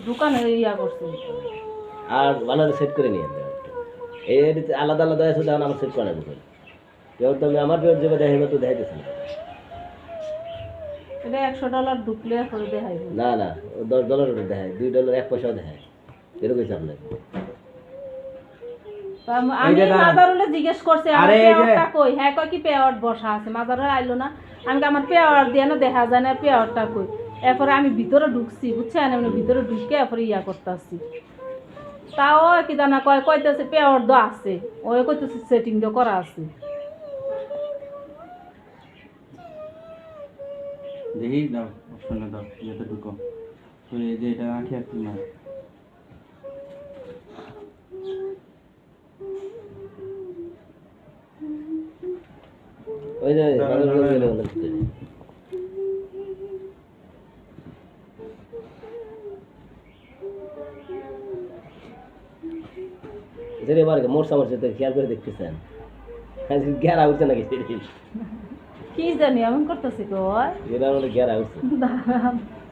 দোকানে ইয়া করছে আর ভালো সেট করে নিয়ে এই আলাদা আলাদা আছে তখন আমার সেট করা যাবে কেউ তো আমি আমার পেট যেভাবে দেখাইবে তো দেখাইতেছি না এটা $100 ঢুকলে করে দেখাই না না $10 ওটা দেখায় $2 1 পয়সাও দেখায় এরকম চাপ নাই আমি মাজারুলে জিজ্ঞেস করছি আমার পেয়ারটা কই হ্যাঁ কই কি পেয়ার বসা আছে মাজারুল আইলো না আমি আমার পেয়ার দিয়ে না দেখা যায় না পেয়ারটা কই এরপরে আমি ভিতরে ঢুকছি বুঝছেন আমি ভিতরে ঢুকে এরপরে ইয়া করতেছি তাও কি জানা কইতেছে পেয়ার দো আছে ওই কইতেছে সেটিং দো করা আছে দেখি দাও অপশনে দাও যেটা ঢুকো তো এই যে এটা আঁকি আর কি না ওই যে বাজারে গেলে ওদের যেরে মার মোর সমস্যা তো খেয়াল করে দেখতেছেন আজ গেরা উঠছে নাকি কি জানি এমন করতেছি তো যেটা আমাদের গেরা উঠছে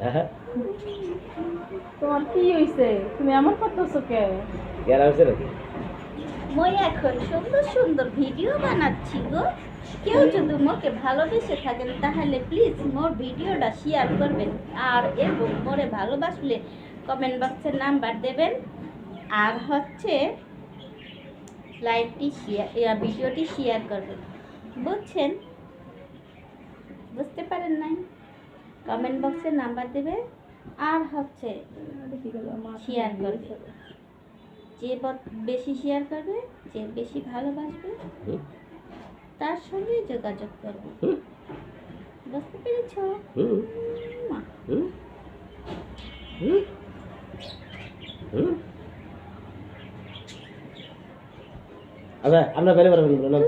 হ্যাঁ তোমার কি হইছে তুমি এমন করতেছো কে গেরা উঠছে নাকি মই এখন সুন্দর সুন্দর ভিডিও বানাচ্ছি গো কেউ যদি মোকে ভালোবেসে থাকেন তাহলে প্লিজ মোর ভিডিওটা শেয়ার করবেন আর এবং মোরে ভালোবাসলে কমেন্ট বক্সে নাম্বার দেবেন আর হচ্ছে লাইভটি শেয়ার ভিডিওটি শেয়ার করবেন বুঝছেন বুঝতে পারেন নাই কমেন্ট বক্সে নাম্বার দেবে আর হচ্ছে শেয়ার করবে যে বেশি শেয়ার করবে যে বেশি ভালোবাসবে তার সঙ্গে যোগাযোগ করবে বুঝতে পেরেছ আচ্ছা আমরা পেলে পারবেন না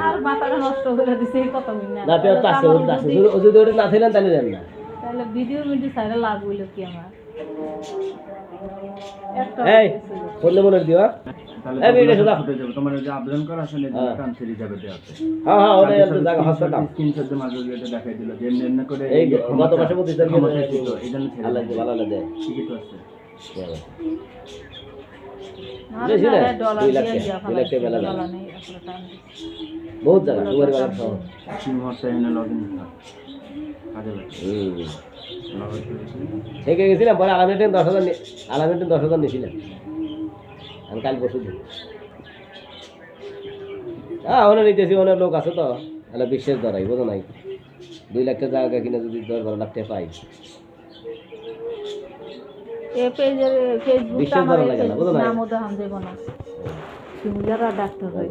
আর মাথাটা নষ্ট করে দিছে এই কথা বলি না না পেয়ে তো আছে ওটা আছে যদি ওটা না থাকেন তাহলে জান না তাহলে ভিডিও সাইডে লাভ হইলো কি আমার এই বললে মনে দিও এই ভিডিও শুধু ফুটে যাবে তোমার যে আবেদন করা আসলে যে কাম ছেড়ে যাবে দেওয়াতে হ্যাঁ হ্যাঁ ওটা একটু জায়গা হাসপাতাল স্ক্রিনশট দিয়ে মাঝে দিয়ে দেখাই দিল যে এমনি করে এই গত মাসে মধ্যে সমস্যা ছিল এই জন্য ছেড়ে আল্লাহ ভালো লাগে ঠিকই তো আছে বেশি না 2 লাখ টাকা মেলা বহুত জায়গা সুপারি বাগান সহ তিন মাসে এনে লগইন কাজে লাগে থেকে গেছিলাম পরে আলামিন 10,000 নিয়েছিলাম আমি কাল বসে দিই হ্যাঁ ওখানে নিতেছি অনেক লোক আছে তো তাহলে বিশ্বাস ধরাই বোঝো নাই 2 লাখ টাকা জায়গা কিনে যদি 10-12 লাখ টাকা পাই ফেসবুক বিশ্বাস ধরা লাগে না বোঝো না নামও দেখান দেব না তুমি যারা ডাক্তার হয়